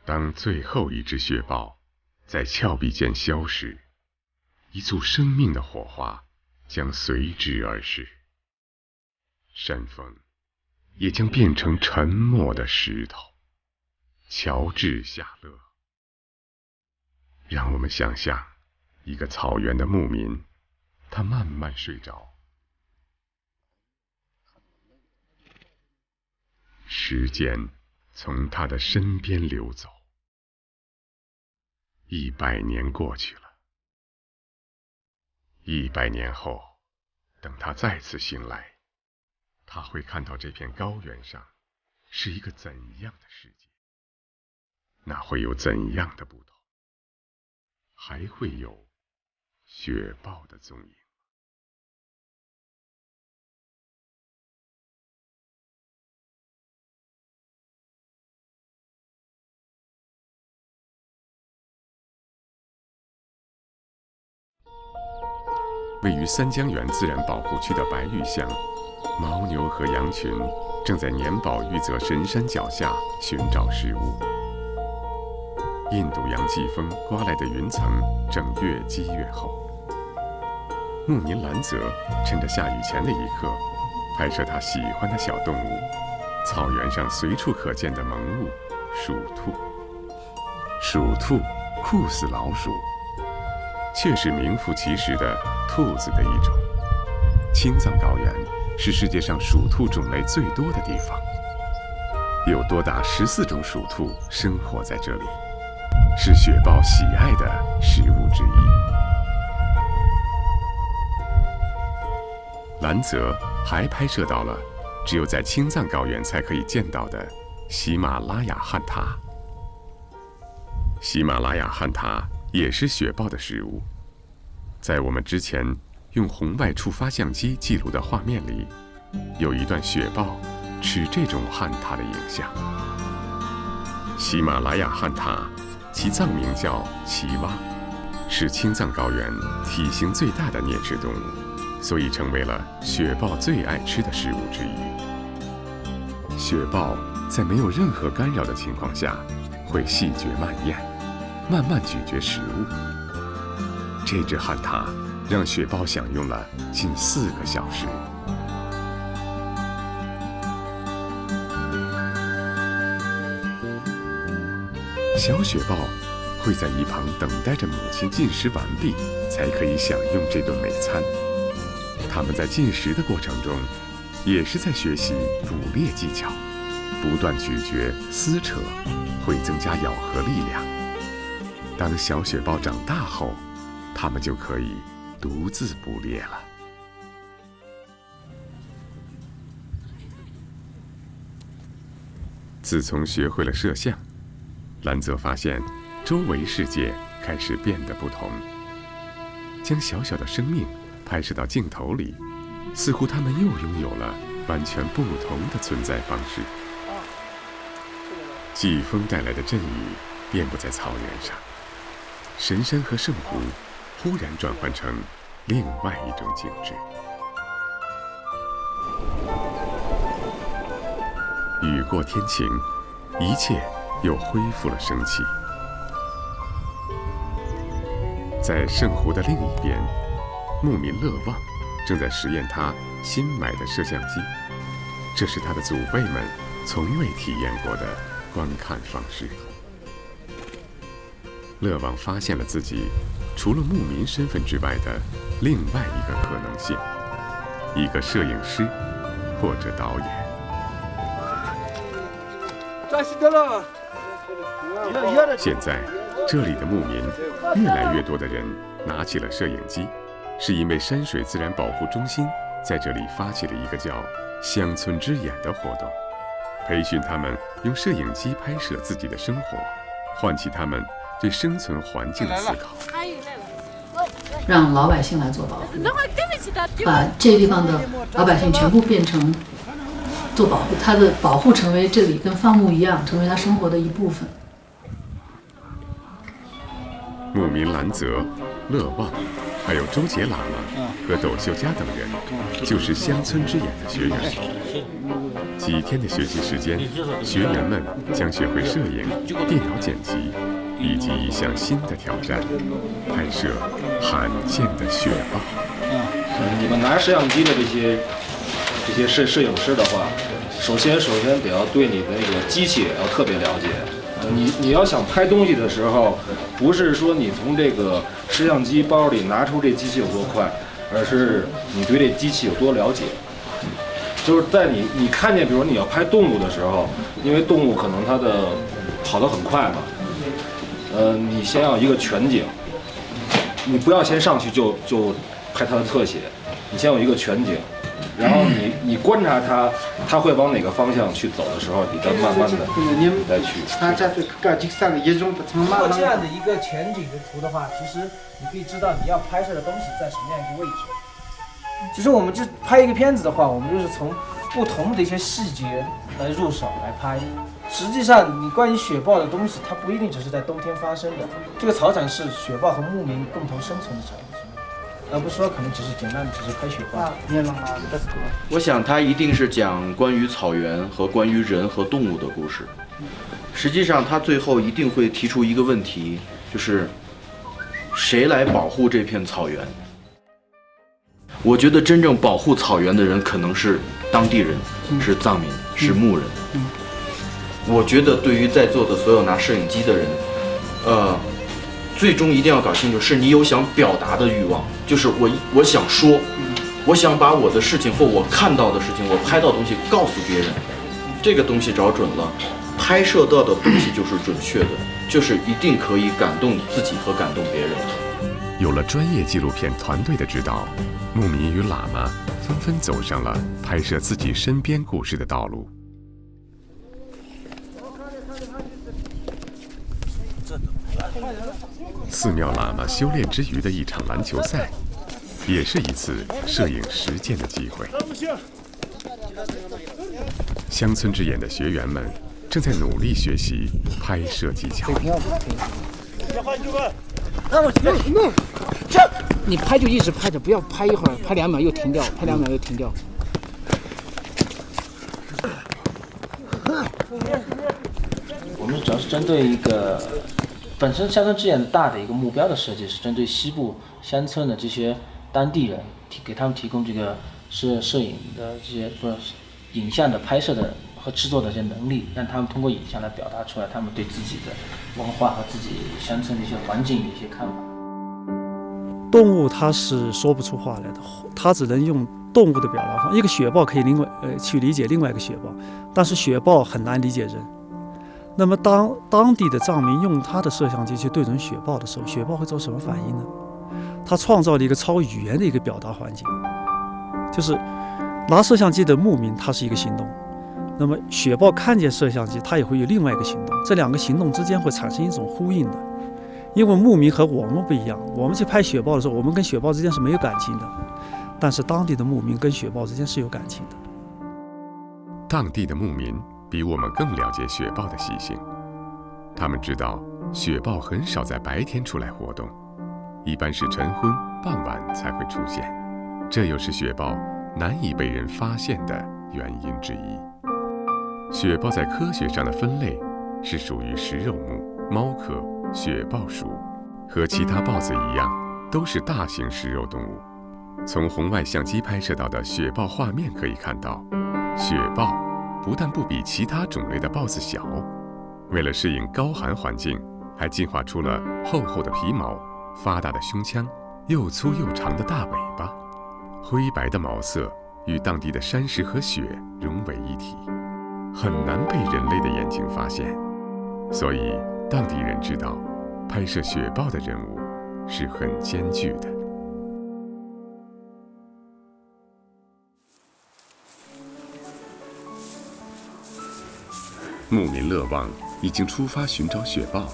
当最后一只雪豹在峭壁间消失，一簇生命的火花将随之而逝，山峰也将变成沉默的石头。乔治·夏勒。让我们想象一个草原的牧民，他慢慢睡着，时间从他的身边流走。100年过去了，100年后，等他再次醒来，他会看到这片高原上是一个怎样的世界，那会有怎样的不同？还会有雪豹的踪影。位于三江源自然保护区的白玉乡，牦牛和羊群正在年保玉泽神山脚下寻找食物。印度洋季风刮来的云层正越积越厚。牧民兰泽趁着下雨前的一刻，拍摄他喜欢的小动物——草原上随处可见的萌物鼠兔。鼠兔酷似老鼠，却是名副其实的兔子的一种。青藏高原是世界上鼠兔种类最多的地方，有多达14种鼠兔生活在这里，是雪豹喜爱的食物之一。兰泽还拍摄到了只有在青藏高原才可以见到的喜马拉雅旱獭。喜马拉雅旱獭也是雪豹的食物。在我们之前用红外触发相机记录的画面里，有一段雪豹吃这种旱獭的影像。喜马拉雅旱獭，其藏名叫奇蛙，是青藏高原体型最大的啮齿动物，所以成为了雪豹最爱吃的食物之一。雪豹在没有任何干扰的情况下，会细嚼慢咽，慢慢咀嚼食物。这只旱獭让雪豹享用了近4个小时。小雪豹会在一旁等待着母亲进食完毕，才可以享用这顿美餐。它们在进食的过程中，也是在学习捕猎技巧，不断咀嚼、撕扯，会增加咬合力量。当小雪豹长大后，它们就可以独自捕猎了。自从学会了摄像，兰泽发现周围世界开始变得不同。将小小的生命拍摄到镜头里，似乎它们又拥有了完全不同的存在方式。季风带来的阵雨遍布在草原上，神山和圣湖忽然转换成另外一种景致。雨过天晴，一切又恢复了生气。在圣湖的另一边，牧民勒旺正在实验他新买的摄像机，这是他的祖辈们从未体验过的观看方式。勒旺发现了自己除了牧民身份之外的另外一个可能性，一个摄影师或者导演。现在这里的牧民越来越多的人拿起了摄影机，是因为山水自然保护中心在这里发起了一个叫乡村之眼的活动，培训他们用摄影机拍摄自己的生活，唤起他们对生存环境的思考。让老百姓来做保护，把这个地方的老百姓全部变成做保护，他的保护成为这里跟放牧一样，成为他生活的一部分。牧民兰泽、勒旺还有周杰喇嘛和斗秀家等人，就是乡村之眼的学员。几天的学习时间，学员们将学会摄影、电脑剪辑，以及一项新的挑战——拍摄罕见的雪豹。你们拿摄像机的这些摄影师的话，首先得要对你的那个机器要特别了解。你要想拍东西的时候，不是说你从这个摄像机包里拿出这机器有多快，而是你对这机器有多了解。就是在你看见，比如你要拍动物的时候，因为动物可能它的跑得很快嘛，你先要一个全景，你不要先上去就拍它的特写，你先有一个全景。然后你观察它会往哪个方向去走的时候，你再慢慢的再去。通过这样的一个全景的图的话，其实你可以知道你要拍摄的东西在什么样一个位置。其实我们就拍一个片子的话，我们就是从不同的一些细节来入手来拍。实际上，你关于雪豹的东西，它不一定只是在冬天发生的。这个草场是雪豹和牧民共同生存的场景。而不是说可能只是简单的只是拍雪豹。我想他一定是讲关于草原和关于人和动物的故事。实际上他最后一定会提出一个问题，就是谁来保护这片草原？我觉得真正保护草原的人可能是当地人，是藏民，是牧人。我觉得对于在座的所有拿摄影机的人，最终一定要搞清楚，是你有想表达的欲望，就是我想说，我想把我的事情或我看到的事情，我拍到的东西告诉别人，这个东西找准了，拍摄到的东西就是准确的，就是一定可以感动自己和感动别人。有了专业纪录片团队的指导，牧民与喇嘛纷纷走上了拍摄自己身边故事的道路。寺庙喇嘛修炼之余的一场篮球赛，也是一次摄影实践的机会。乡村之眼的学员们正在努力学习拍摄技巧。你拍就一直拍着，不要拍一会儿，拍2秒又停掉，拍2秒又停掉。我们主要是针对一个本身乡村之眼大的一个目标的设计，是针对西部乡村的这些当地人，给他们提供这个摄影的这些影像的拍摄的和制作的这些能力，让他们通过影像来表达出来他们对自己的文化和自己乡村的一些环境的一些看法。动物它是说不出话来的，它只能用动物的表达方。一个雪豹可以去理解另外一个雪豹，但是雪豹很难理解人。那么当地的藏民用他的摄像机去对准雪豹的时候，雪豹会做什么反应呢？他创造了一个超语言的一个表达环境，就是拿摄像机的牧民他是一个行动，那么雪豹看见摄像机，它也会有另外一个行动，这2个行动之间会产生一种呼应的。因为牧民和我们不一样，我们去拍雪豹的时候，我们跟雪豹之间是没有感情的，但是当地的牧民跟雪豹之间是有感情的。当地的牧民比我们更了解雪豹的习性，他们知道雪豹很少在白天出来活动，一般是晨昏傍晚才会出现，这又是雪豹难以被人发现的原因之一。雪豹在科学上的分类是属于食肉目猫科雪豹属，和其他豹子一样，都是大型食肉动物。从红外相机拍摄到的雪豹画面可以看到，雪豹不但不比其他种类的豹子小，为了适应高寒环境，还进化出了厚厚的皮毛、发达的胸腔、又粗又长的大尾巴。灰白的毛色与当地的山石和雪融为一体，很难被人类的眼睛发现。所以当地人知道，拍摄雪豹的任务是很艰巨的。牧民勒旺已经出发寻找雪豹了。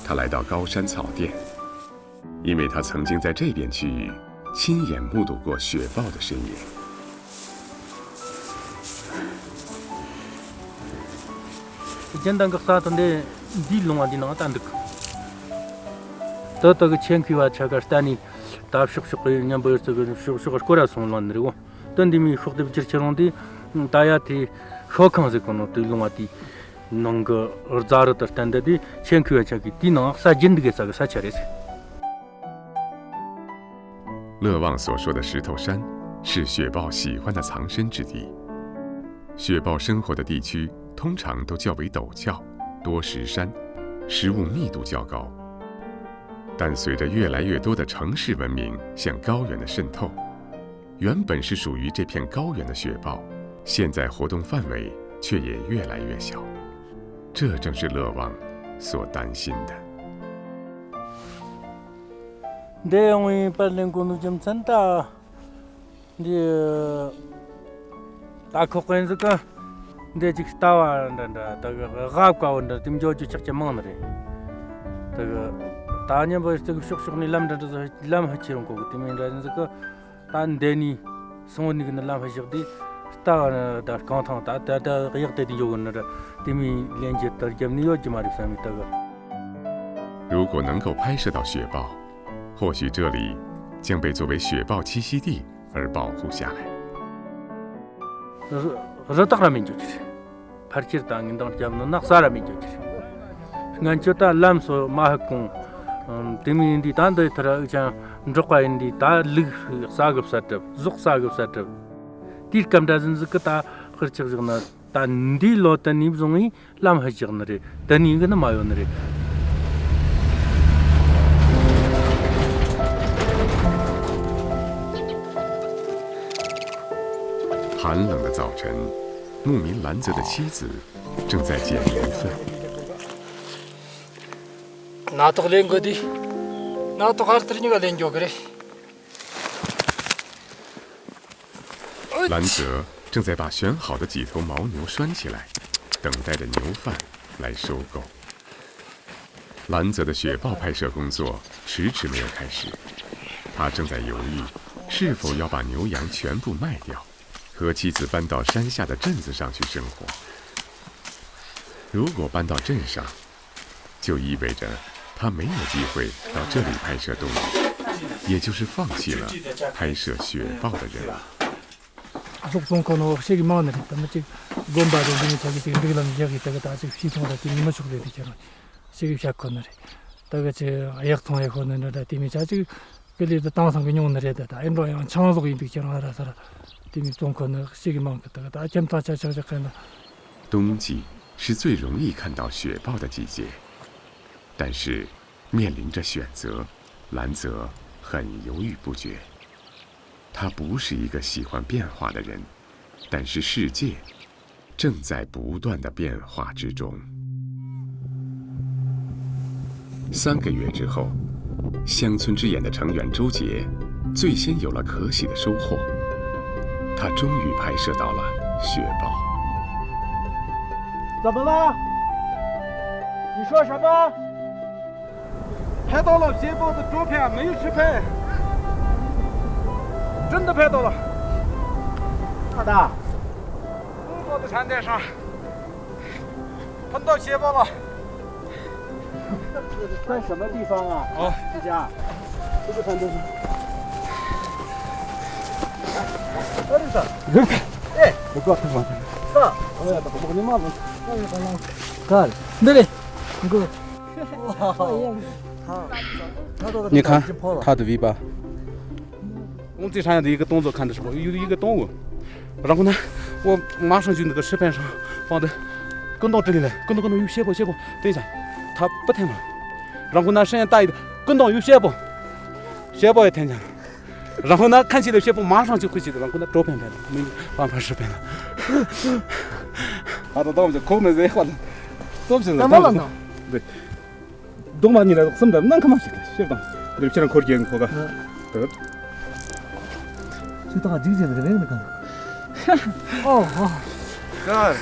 他来到高山草甸，因为他曾经在这片区域亲眼目睹过雪豹的身影。 더더그 챙기와 차가스타니 답식식을 그냥 벌써 식을 거라서 논리고 던디미 속도 비치처럼디 다야티 쇼캉스 거노 tilungati nonga orzaru tartandadi 챙기와 차기 디나 사 진드게사가 사차레스 乐旺所说的石头山是雪豹喜欢的藏身之地。雪豹生活的地区通常都较为陡峭，多石山，食物密度较高。但随着越来越多的城市文明向高原的渗透，原本是属于这片高原的雪豹，现在活动范围却也越来越小。这正是乐旺所担心的。 네, 오늘 빨리 공부 좀 산다. 네, 다 코코엔스가 네 지금 따와한다. 다가 가까워 온다. 좀 저주 착착 먹으래. 다가 다냐 벌써 슉슉니 람다서 람 하치는 거고 때문에 라는스가 단 데니 성원이 근데 람 하시거든. 따와 다 컨탄 다다 이렇게 요거는 때문에 렌즈 떨점니 요지 말이 삼이다가 如果能够拍摄到雪豹， 或许这里将被作为雪豹栖息地而保护下来。 رتقرامين جوجي فرشير تانين دون جامن نقصارامين جوجي نانجوتا لامسو ماهكون تيمين دي تاندي ترا جا نجقاين دي تا لغ ساغب ساتب زق ساغب ساتب دير كام دازن زكتا خرچغ جغنا تاندي لو تاني بزوني لام هجغنري تاني غنا مايونري 寒冷的早晨，牧民兰泽的妻子正在捡牛粪。 나도 낸 거디. 나도 가르치니까 낸 거 그래. 兰泽正在把选好的几头牦牛拴起来，等待着牛贩来收购。兰泽的雪豹拍摄工作迟迟没有开始，他正在犹豫是否要把牛羊全部卖掉，和妻子搬到山下的镇子上去生活。如果搬到镇上，就意味着 他没有机会到这里拍摄动物，也就是放弃了拍摄雪豹的任务。 속송코노 시기 마음에 했다면 지금 곰바도 좀 자기 지금 되게 남자기 때가 아직 시통하다 팀이 뭐 죽게 되잖아. 시기 시작하는 다가 제 아약 통해 거는 다 팀이 아직 그래도 당상 근용을 해야다. 인도양 창소고 임비처럼 알아서 팀이 좀 거는 시기 마음 같다가 다 점타 차차차차나. 冬季是最容易看到雪豹的季节，但是面临着选择，兰泽很犹豫不决。 他不是一个喜欢变化的人，但是世界正在不断的变化之中。3个月之后，乡村之眼的成员周杰最先有了可喜的收获，他终于拍摄到了雪豹。怎么了？你说什么？拍到了雪豹的照片，没有实拍。 真的拍到了，哪儿的？东高的山顶上，碰到雪豹了。在什么地方啊？哦，这家，这个山顶上。这里是。人看，哎，我告诉你，是。我要到我的妈妈。看，那里，那个。你看它的尾巴。 我们最常见的一个动作，看的时候有一个动物，然后呢，我马上就那个石板上放的，跟到这里来，跟到有雪豹，等一下，它不听了，然后呢，声音大一点，跟到有雪豹，雪豹也听见了，然后呢，看起来雪豹马上就回去了，然后呢，照片拍了，没有办法视频了。啊，到我们这口门在换了，都不行了。干嘛呢？对，东马你来什么的，那干嘛去？雪豹，那边口尖口个，得。 这大经济的那个干嘛？哦哦，干。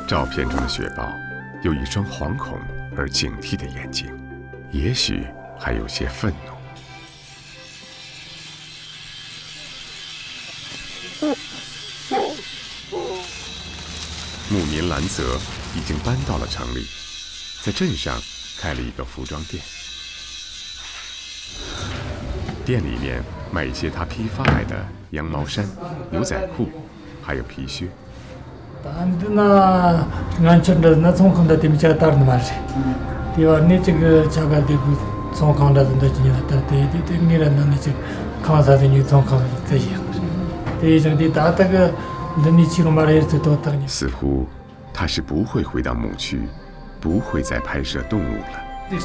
照片中的雪豹有一双惶恐而警惕的眼睛，也许还有些愤怒。牧民兰泽已经搬到了城里，在镇上开了一个服装店，店里面卖一些他批发来的羊毛衫、牛仔裤，还有皮靴。那俺觉得那从看到对面家打的嘛是，对吧？你这个价格对不？从看到人家今年打对你来那就看啥子你从看到这些，对这个打这个你去了嘛也是多打你。似乎他是不会回到牧区，不会再拍摄动物了。对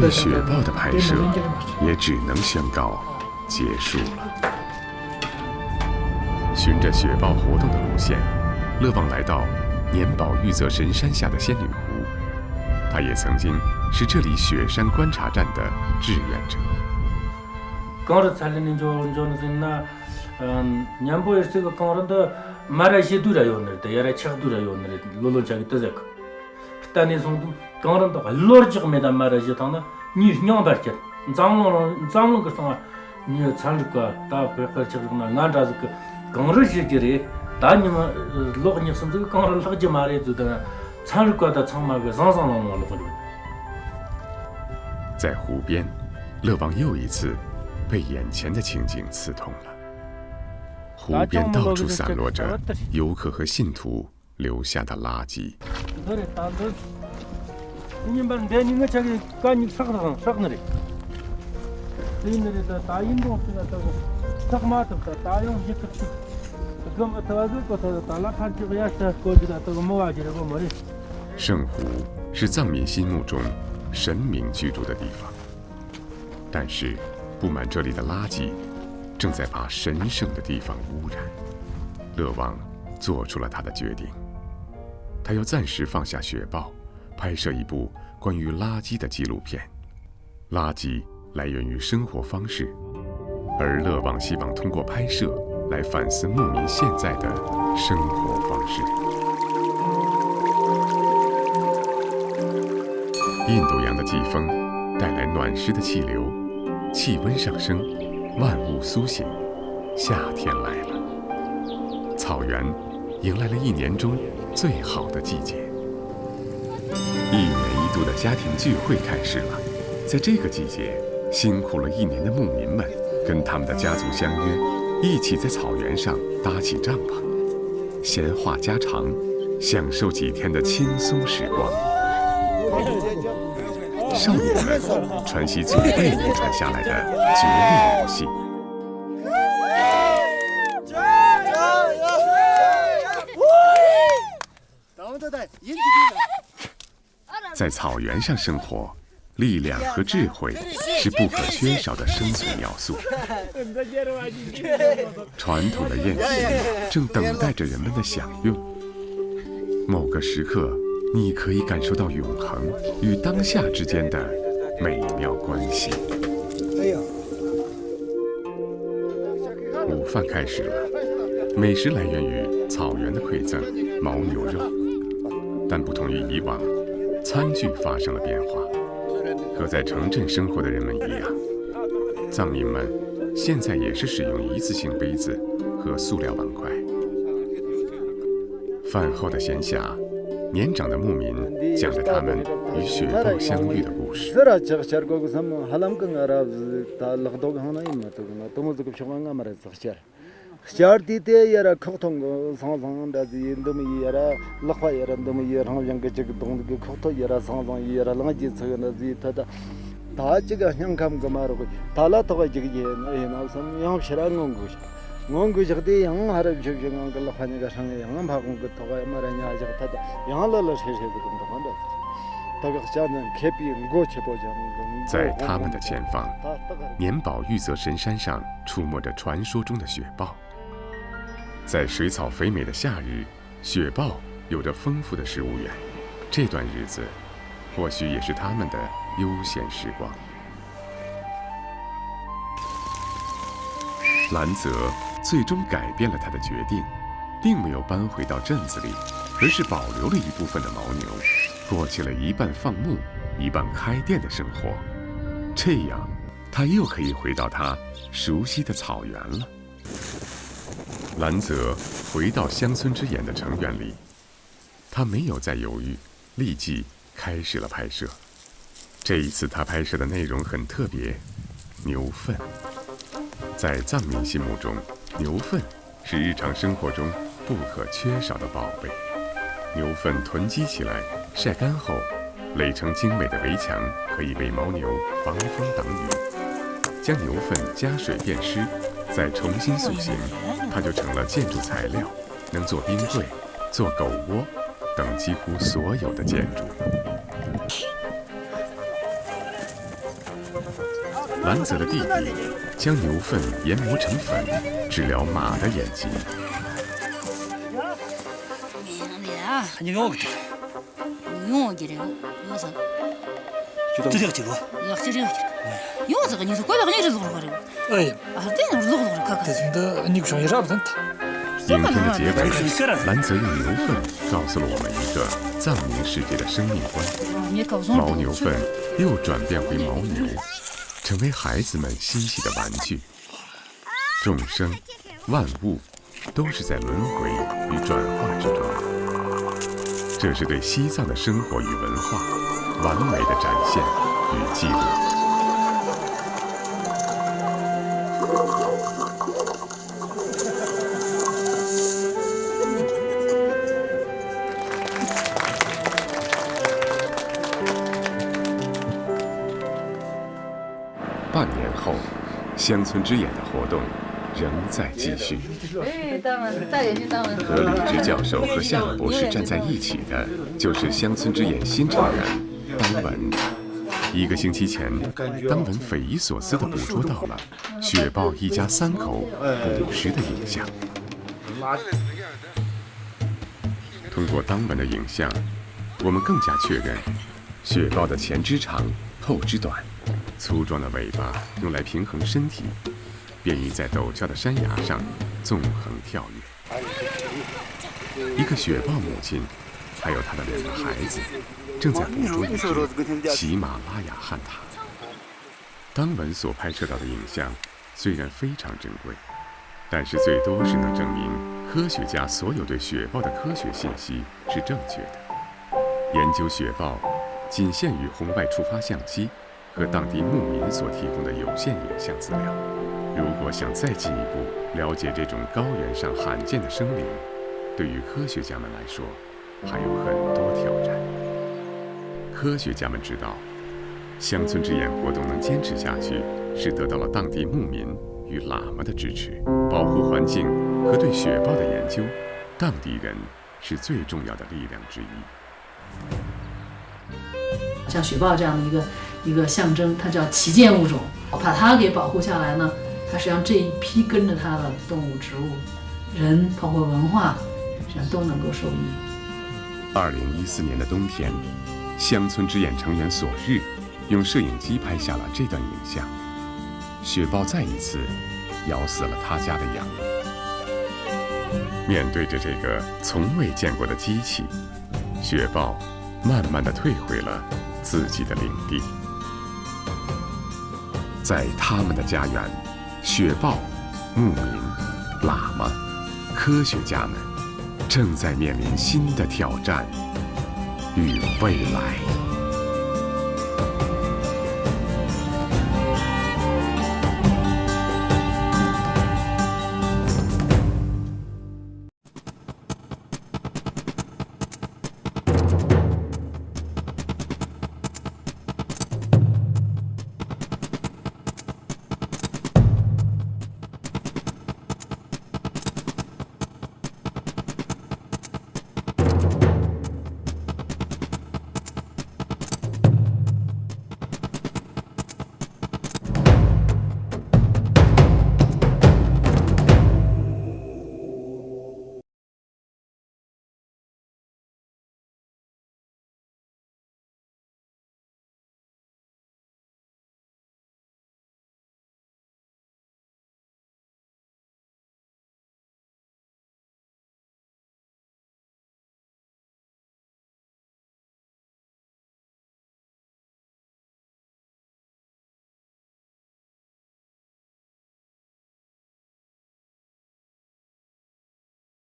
雪豹的拍摄也只能宣告结束了。循着雪豹活动的路线，勒旺来到年保玉泽神山下的仙女湖，他也曾经是这里雪山观察站的志愿者。강어를 살리는 존재는 냠보에서 그 강어른도 말아시 두라요는 데 야라 차 두라요는 로로자기 뜨자고 그다음에 송도 강어른도 알로르지가 메다 말아시 당나 니 냥바르게 장롱 그서 니 살을까 다 백거지구나 나라서 그 강어르지들이 다니마 로그니 선도 강어를 하지 말해도 다 살을까 다 정말그 상상하는 걸로 在湖边，勒旺又一次被眼前的情景刺痛了。湖边到处散落着游客和信徒留下的垃圾。圣湖是藏民心目中神明居住的地方，但是布满这里的垃圾正在把神圣的地方污染。勒旺做出了他的决定，他要暂时放下雪豹，拍摄一部关于垃圾的纪录片。垃圾来源于生活方式，而勒旺希望通过拍摄来反思牧民现在的生活方式。印度洋的季风带来暖湿的气流，气温上升，万物苏醒，夏天来了。草原迎来了一年中最好的季节。1年1度的家庭聚会开始了。在这个季节，辛苦了1年的牧民们跟他们的家族相约，一起在草原上搭起帐篷，闲话家常，享受几天的轻松时光。少年们传习祖辈流传下来的决力武器。在草原上生活，力量和智慧是不可缺少的生存要素。传统的宴席正等待着人们的享用。某个时刻，你可以感受到永恒与当下之间的美妙关系。午饭开始了，美食来源于草原的馈赠——牦牛肉。但不同于以往，餐具发生了变化。和在城镇生活的人们一样，藏民们现在也是使用一次性杯子和塑料碗筷。饭后的闲暇，年长的牧民讲着他们与雪豹相遇的故事。在他们的前方，年保玉泽神山上出没着传说中的雪豹。在水草肥美的夏日，雪豹有着丰富的食物源，这段日子或许也是他们的悠闲时光。兰泽最终改变了他的决定，并没有搬回到镇子里，而是保留了一部分的牦牛，过起了一半放牧一半开店的生活。这样他又可以回到他熟悉的草原了。兰泽回到乡村之眼的成员里，他没有再犹豫，立即开始了拍摄。这一次他拍摄的内容很特别，牛粪。在藏民心目中，牛粪是日常生活中不可缺少的宝贝。牛粪囤积起来，晒干后垒成精美的围墙，可以为牦牛防风挡雨。将牛粪加水变湿，再重新塑形，它就成了建筑材料，能做冰柜、做狗窝等几乎所有的建筑。兰泽的弟弟将牛粪研磨成粉，治疗马的眼疾。影片的结尾，兰泽用牛粪告诉了我们一个藏民世界的生命观：牦牛粪又转变回牦牛，成为孩子们嬉戏的玩具。众生万物都是在轮回与转化之中，这是对西藏的生活与文化完美的展现与记录。半年后，乡村之眼的活动仍在继续。和李直教授和夏尔博士站在一起的，就是乡村之眼新成员当文。1个星期前，当文匪夷所思地捕捉到了雪豹一家3口捕食的影像。通过当文的影像，我们更加确认，雪豹的前肢长，后肢短。粗壮的尾巴用来平衡身体，便于在陡峭的山崖上纵横跳跃。一个雪豹母亲，还有她的2个孩子，正在捕捉一只喜马拉雅旱獭。当文所拍摄到的影像虽然非常珍贵，但是最多是能证明科学家所有对雪豹的科学信息是正确的。研究雪豹仅限于红外触发相机和当地牧民所提供的有限影像资料。如果想再进一步了解这种高原上罕见的生灵，对于科学家们来说，还有很多挑战。科学家们知道，乡村之眼活动能坚持下去，是得到了当地牧民与喇嘛的支持。保护环境和对雪豹的研究，当地人是最重要的力量之一。像雪豹这样的一个象征，它叫旗舰物种，把它给保护下来呢，它实际上这一批跟着它的动物、植物、人，包括文化，实际上都能够受益。2014年的冬天，乡村之眼成员索日用摄影机拍下了这段影像。雪豹再一次咬死了他家的羊。面对着这个从未见过的机器，雪豹慢慢地退回了自己的领地。在他们的家园，雪豹、牧民、喇嘛、科学家们正在面临新的挑战与未来。